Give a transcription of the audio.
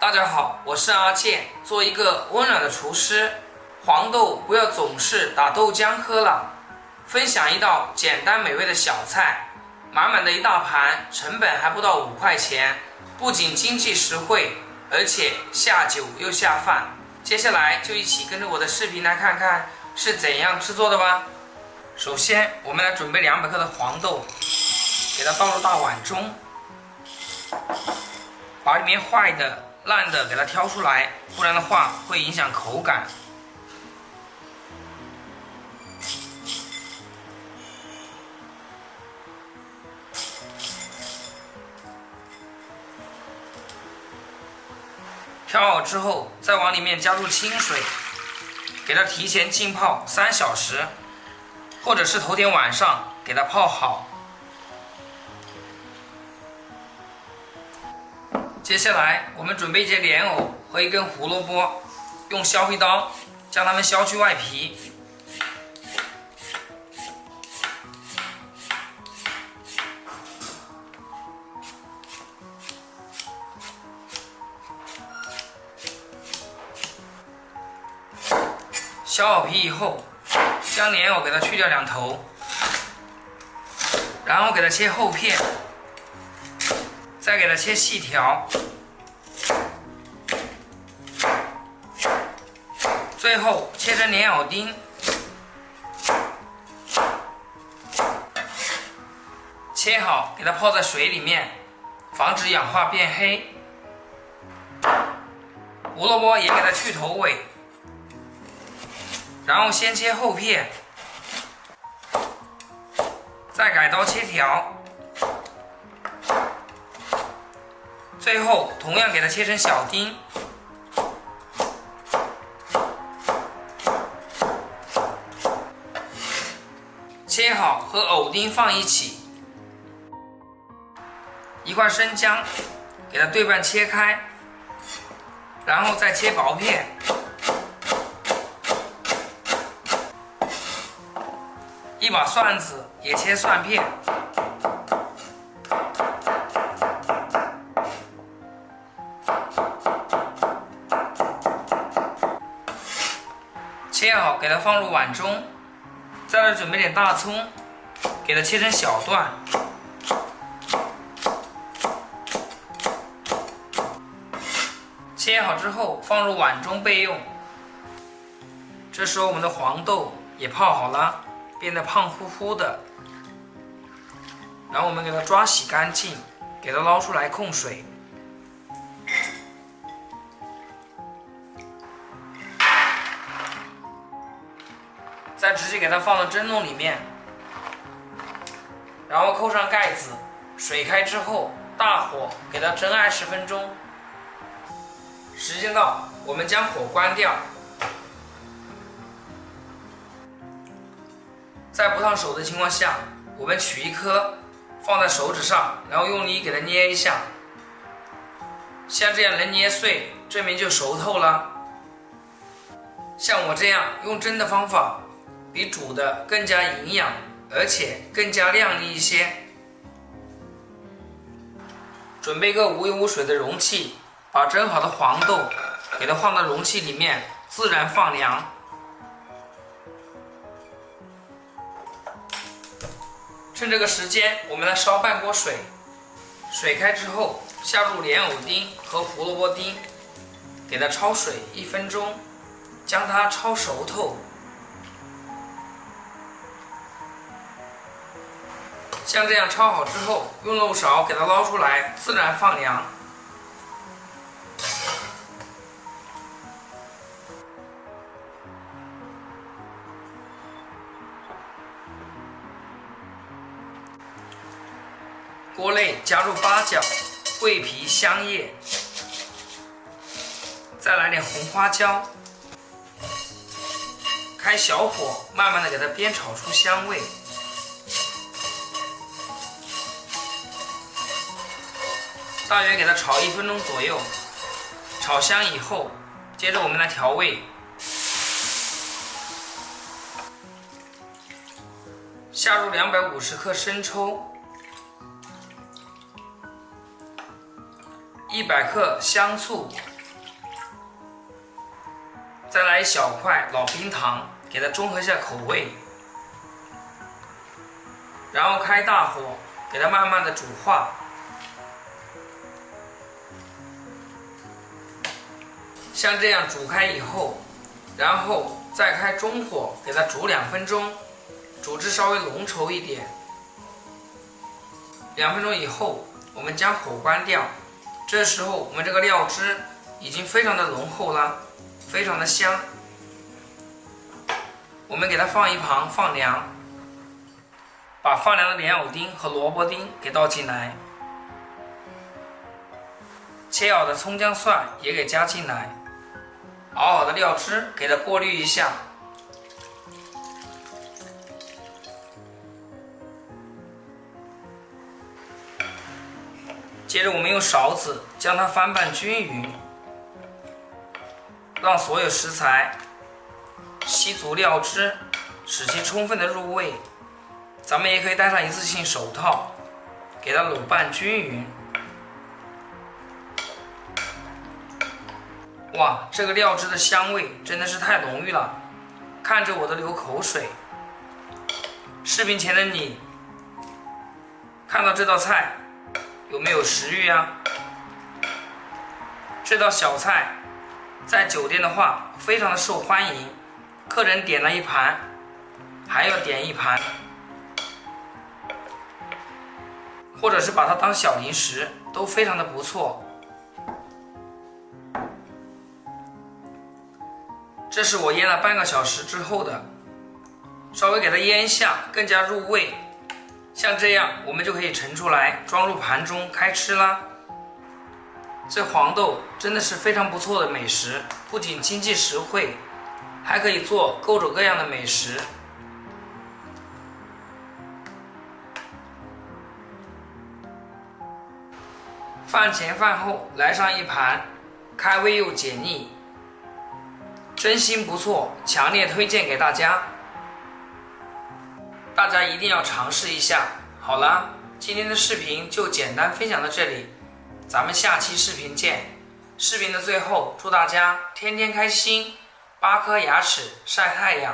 大家好，我是阿健。做一个温暖的厨师，黄豆不要总是打豆浆喝了。分享一道简单美味的小菜，满满的一大盘，成本还不到5块钱，不仅经济实惠，而且下酒又下饭。接下来就一起跟着我的视频来看看是怎样制作的吧。首先，我们来准备200克的黄豆，给它倒入大碗中，把里面坏的烂的给它挑出来，不然的话会影响口感。挑好之后，再往里面加入清水，给它提前浸泡3小时，或者是头天晚上给它泡好。接下来我们准备一节莲藕和一根胡萝卜，用削皮刀将它们削去外皮。削好皮以后，将莲藕给它去掉2头，然后给它切厚片，再给它切细条，最后切成莲藕丁，切好给它泡在水里面，防止氧化变黑。胡萝卜也给它去头尾，然后先切厚片，再改刀切条，最后同样给它切成小丁。切好和藕丁放一起，一块生姜给它对半切开，然后再切薄片。一把蒜子也切蒜片，切好给它放入碗中，再来准备点大葱，给它切成小段，切好之后放入碗中备用。这时候我们的黄豆也泡好了，变得胖乎乎的，然后我们给它抓洗干净，给它捞出来控水。再直接给它放到蒸笼里面，然后扣上盖子，水开之后大火给它蒸20分钟。时间到，我们将火关掉。在不烫手的情况下，我们取一颗放在手指上，然后用力给它捏一下，像这样能捏碎，证明就熟透了。像我这样用蒸的方法，比煮的更加营养，而且更加亮丽一些。准备个无油无水的容器，把蒸好的黄豆给它放到容器里面，自然放凉。趁这个时间，我们来烧半锅水，水开之后下入莲藕丁和胡萝卜丁，给它焯水1分钟，将它焯熟透。像这样焯好之后，用漏勺给它捞出来，自然放凉。锅内加入八角、桂皮、香叶，再来点红花椒，开小火，慢慢的给它煸炒出香味。大约给它炒1分钟左右，炒香以后，接着我们来调味。下入250克生抽，100克香醋，再来一小块老冰糖，给它中和一下口味。然后开大火，给它慢慢的煮化。像这样煮开以后，然后再开中火，给它煮2分钟，煮至稍微浓稠一点。2分钟以后，我们将火关掉。这时候我们这个料汁已经非常的浓厚了，非常的香。我们给它放一旁放凉，把放凉的莲藕丁和萝卜丁给倒进来，切好的葱姜蒜也给加进来，熬好的料汁给它过滤一下。接着我们用勺子将它翻拌均匀，让所有食材吸足料汁，使其充分的入味。咱们也可以戴上一次性手套，给它卤拌均匀。哇，这个料汁的香味真的是太浓郁了，看着我都流口水。视频前的你，看到这道菜有没有食欲啊？这道小菜在酒店的话非常的受欢迎，客人点了一盘，还要点一盘，或者是把它当小零食，都非常的不错。这是我腌了半个小时之后的，稍微给它腌一下，更加入味。像这样，我们就可以盛出来，装入盘中开吃啦。这黄豆真的是非常不错的美食，不仅经济实惠，还可以做各种各样的美食。饭前饭后来上一盘，开胃又解腻，真心不错，强烈推荐给大家。大家一定要尝试一下。好了，今天的视频就简单分享到这里，咱们下期视频见。视频的最后，祝大家天天开心，8颗牙齿晒太阳。